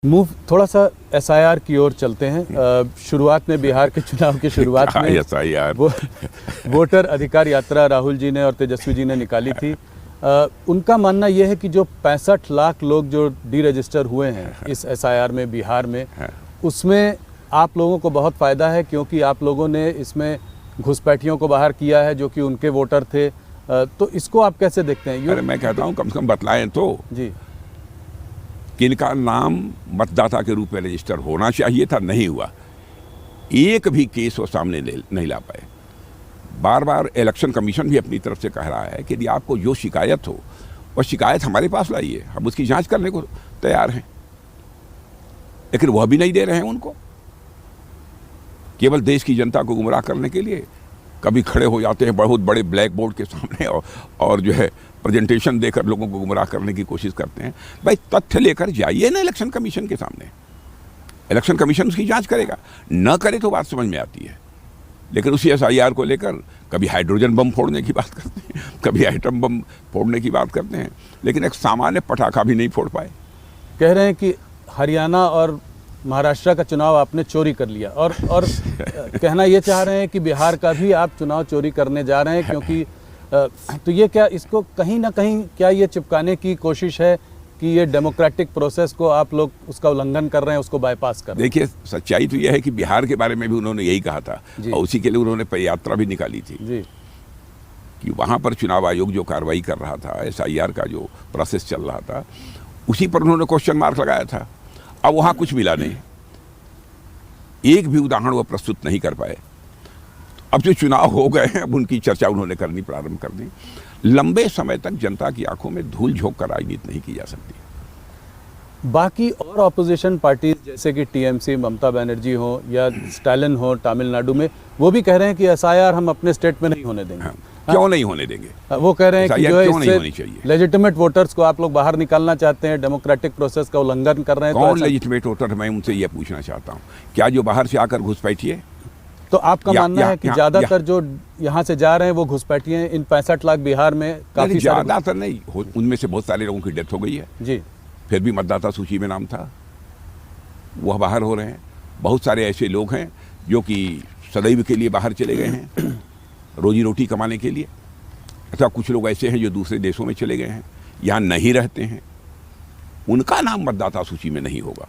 Move थोड़ा सा SIR की ओर चलते हैं। शुरुआत में बिहार के चुनाव की शुरुआत में एसआईआर वोटर अधिकार यात्रा राहुल जी ने और तेजस्वी जी ने निकाली थी। उनका मानना यह है कि जो 65 लाख लोग जो डी रजिस्टर हुए हैं इस एसआईआर में बिहार में, उसमें आप लोगों को बहुत फ़ायदा है क्योंकि आप लोगों ने इसमें घुसपैठियों को बाहर किया है जो कि उनके वोटर थे। तो इसको आप कैसे देखते हैं? अरे मैं कहता हूँ कम से कम बतलाएं तो जी, किनका नाम मतदाता के रूप में रजिस्टर होना चाहिए था, नहीं हुआ। एक भी केस वो सामने नहीं ला पाए। बार बार इलेक्शन कमीशन भी अपनी तरफ से कह रहा है कि यदि आपको जो शिकायत हो वह शिकायत हमारे पास लाइए, हम उसकी जांच करने को तैयार हैं। लेकिन वह भी नहीं दे रहे हैं उनको। केवल देश की जनता को गुमराह करने के लिए कभी खड़े हो जाते हैं बहुत बड़े ब्लैक बोर्ड के सामने और जो है प्रेजेंटेशन देकर लोगों को गुमराह करने की कोशिश करते हैं। भाई तथ्य लेकर जाइए ना इलेक्शन कमीशन के सामने, इलेक्शन कमीशन उसकी जांच करेगा। न करे तो बात समझ में आती है, लेकिन उसी एसआईआर को लेकर कभी हाइड्रोजन बम फोड़ने की बात करते हैं, कभी आइटम बम फोड़ने की बात करते हैं, लेकिन एक सामान्य पटाखा भी नहीं फोड़ पाए। कह रहे हैं कि हरियाणा और महाराष्ट्र का चुनाव आपने चोरी कर लिया और कहना ये चाह रहे हैं कि बिहार का भी आप चुनाव चोरी करने जा रहे हैं, क्योंकि तो ये क्या, इसको कहीं ना कहीं क्या ये चिपकाने की कोशिश है कि ये डेमोक्रेटिक प्रोसेस को आप लोग उसका उल्लंघन कर रहे हैं, उसको बाईपास कर रहे हैं? देखिए, सच्चाई तो यह है कि बिहार के बारे में भी उन्होंने यही कहा था और उसी के लिए उन्होंने पदयात्रा भी निकाली थी जी, कि वहाँ पर चुनाव आयोग जो कार्रवाई कर रहा था, एसआईआर का जो प्रोसेस चल रहा था, उसी पर उन्होंने क्वेश्चन मार्क लगाया था। अब वहाँ कुछ मिला नहीं, एक भी उदाहरण वो प्रस्तुत नहीं कर पाए। अब जो चुनाव हो गए हैं, अब उनकी चर्चा उन्होंने करनी प्रारंभ कर दी। लंबे समय तक जनता की आंखों में धूल झोंक कर राजनीति नहीं की जा सकती। बाकी और ऑपोजिशन पार्टीज जैसे कि टीएमसी, ममता बनर्जी हो या स्टालिन हो तमिलनाडु में, वो भी कह रहे हैं कि एसआईआर हम अपने स्टेट में नहीं होने देंगे। हाँ, क्यों नहीं होने देंगे? वो कह रहे हैं कि जो है इससे लेजिटिमेट वोटर्स को आप लोग बाहर निकालना चाहते हैं, डेमोक्रेटिक प्रोसेस का उल्लंघन कर रहे हैं। कौन लेजिटिमेट वोटर? मैं उनसे यह पूछना चाहता हूँ, क्या जो बाहर से आकर घुसपैठिए? तो आपका मानना है कि ज्यादातर जो यहाँ से जा रहे हैं वो घुसपैठिए? इन 65 लाख बिहार में काफी ज्यादातर नहीं, उनमें से बहुत सारे लोगों की डेथ हो गई है जी, फिर भी मतदाता सूची में नाम था, वह बाहर हो रहे हैं। बहुत सारे ऐसे लोग हैं जो कि सदैव के लिए बाहर चले गए हैं रोजी रोटी कमाने के लिए, अथवा कुछ लोग ऐसे हैं जो दूसरे देशों में चले गए हैं, यहाँ नहीं रहते हैं, उनका नाम मतदाता सूची में नहीं होगा।